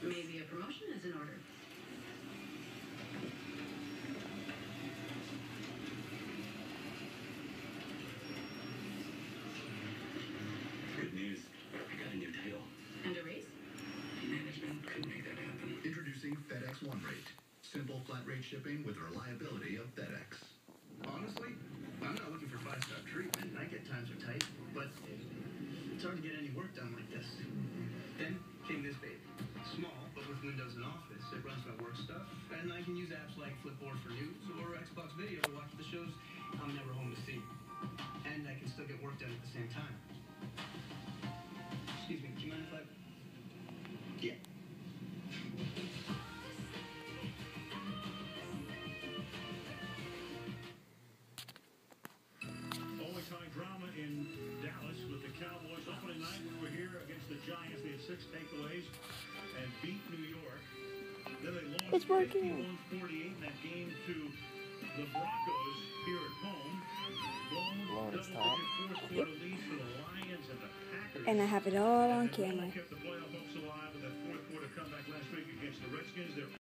Maybe a promotion is in order. Good news. I got a new title. And a raise? Management couldn't make that happen. Introducing FedEx One Rate. Simple flat rate shipping with the reliability of FedEx. Honestly, I'm not looking for five-star treatment. I get times are tight, but it's hard to get any work done like this. Then came this baby. Small, but with Windows and Office. It runs my work stuff, and I can use apps like Flipboard for news or Xbox Video to watch the shows I'm never home to see. And I can still get work done at the same time. Excuse me, do you mind if I... Yeah. Always high drama in Dallas with the Cowboys. Opening night, we were here against the Giants. They had 6 takeaways and beat New York. Then they lost 51-48 in that game to the Broncos here at home. Double-digit fourth-quarter lead for the Lions and the Packers. And I have it all on camera. Kept the playoff hopes alive with that fourth-quarter comeback last week against the Redskins.